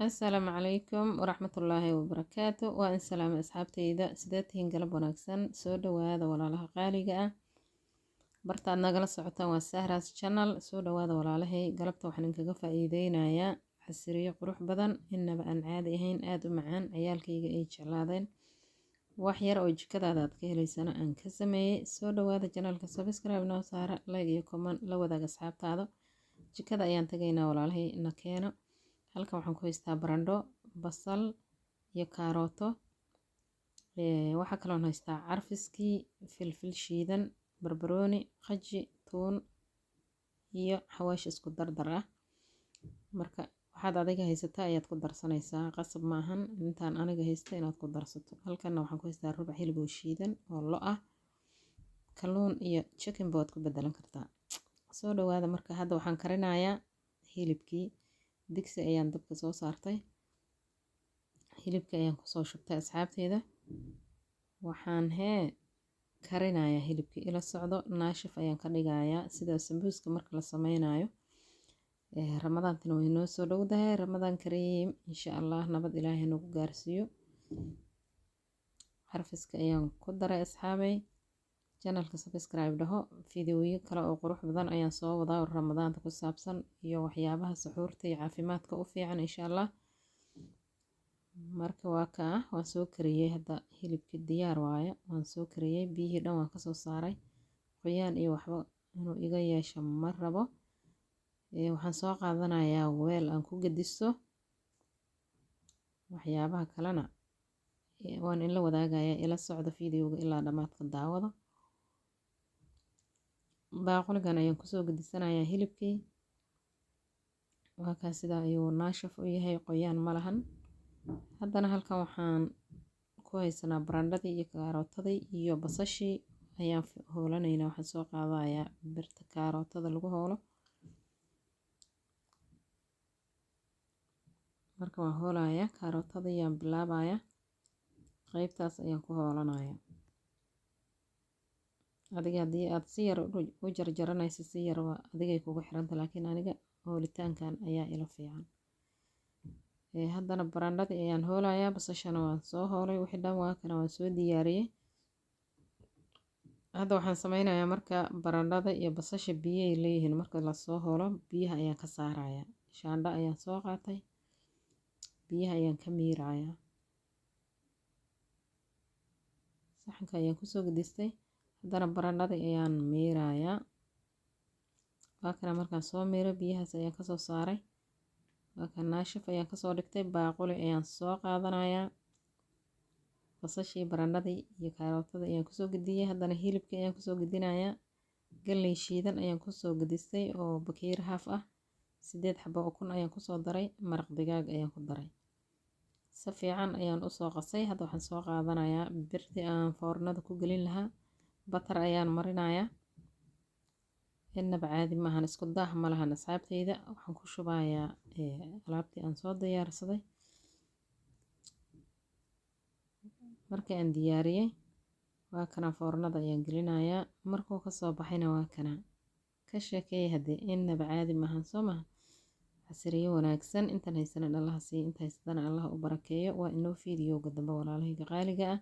السلام عليكم ورحمة الله وبركاته وإن سلام أصحابتي إذا سداتين قلب ونكسن سودا وهذا ولا لها قالقة برتا نقل الصعوطان والسهرة شانل سودا وهذا ولا لها قلبت وحنك قفا إيدينا يا حسرية قروح بدن إن بأن عاديهين آدو معان عيالكيga ay jeclaadeen wax yar oo jikadaada aad ka helaysana aan ka sameeyay soo dhawaada channelka subscribe noo saara like iyo comment la wadaaga asxaabtaada jikada ayaan tagaynaa walaalahay ina keeno halkan waxaan ku haystaa barandho basal iyo kaarooto waxa kale oo haystaa carfiskii filfil shiidan barbarooni qaji tuun iyo xawaash isku dardar ah marka waxaad adiga haysataa ayaad ku darsanaysaa qasab maahan intaan aniga haysta inaad ku darsato halkan waxaan ku haystaa rubac hilib oo shiidan oo lo ah kalluun iyo chicken bood ku bedelan kartaa soo dhawaada marka hadda waxaan karinayaa hilibkii digsi ayaan dabka soo saartay hilibka ayaan ku soo shubtay asxaabteeda waxaan karinayaa hilibkii ila socdo naashif ayaan ka dhigayaa sida sambuuska marka la sameynayo رمضان تنوينو سولو ده رمضان كريم إن شاء الله نبض إلهي نوكو غارسيو حرفسك أيان كدر أصحابي channelka subscribe dhaho fiidiyoyo kala oo qurux badan ayaan soo wadaa Ramadaan ku saabsan iyo waxyaabaha suxuurta iyo caafimaadka u fiican insha Allah marka waan soo kariyay hadda hilibka diyaar waaye waan soo kariyay biyihii dhan waan ka soo saaray qoyaan iyo waxba inuu iga yeesho ma rabo waxaan soo qaadanayaa weel aan ku gediso waxyaabaha kalena waan in la wadaagayaa ila socdo fiidiyowga ilaa dhamaadka daawada baaquligan ayaan ku soo gedisanayaa hilibkii waa sida ayuu naashif u yahay qoyaan ma lahan haddana halkan waxaan ku haysanaa barandhadii iyo kaarootada iyo basashii ayaan hoolanaynaa waxaan soo qaadayaa birta kaarootada lagu hoolo marka waan hoolayaa kaarootada ayaan bilaabayaa qaybtaas ayaan ku hoolanayaa adiga haddii aad si yar u jarjaranayso si yar waa adigay kugu xiranta laakiin aniga hoolitaankan ayaa ila fiican haddana barandhadii ayaan hoolayaa basashana waan soo hoolay wixii dhan waa kana waan soo diyaariyay hadda waxaan sameynayaa marka barandhada iyo basasha biyo ay leeyihiin marka la soo hoolo biyaha ayaan ka saarayaa shaandho ayaan soo qaatay biyaha ayaan ka miirayaa saxanka ayaan ku soo gedistay haddana barandhada ayaan miirayaa waa kana markaan soo miiro biyahaas ayaan ka soo saaray waa kan naashif ayaan ka soo dhigtay baaquli ayaan soo qaadanayaa basashii barandhadii iyo kaarootada ayaan ku soo gediyay haddana hilibka ayaan ku soo gedinayaa galley shiidan ayaan ku soo gedistay oo bakeer haaf ah 8 xabo ukun ayaan ku soo daray maraq digaag ayaan ku daray si fiican ayaan u soo qasay hadda waxaan soo qaadanayaa birtii aan foornada ku gelin lahaa batar ayaan marinayaa inaba caadi maahan isku daah ma lahan asxaabteyda waxaan ku shubayaa alaabtii aan soo diyaarsaday markii aan diyaariyay waa kana foornada ayaan gelinayaa markuu ka soo baxayna waa kana ka sheekay hadii inaba caadi maahan soo maaha xasriyo wanaagsan intan haysan Allah siiyo inta haysan Allah u barakeeyo waa inoo fiidiyowga dambe walaalahayga qaaliga ah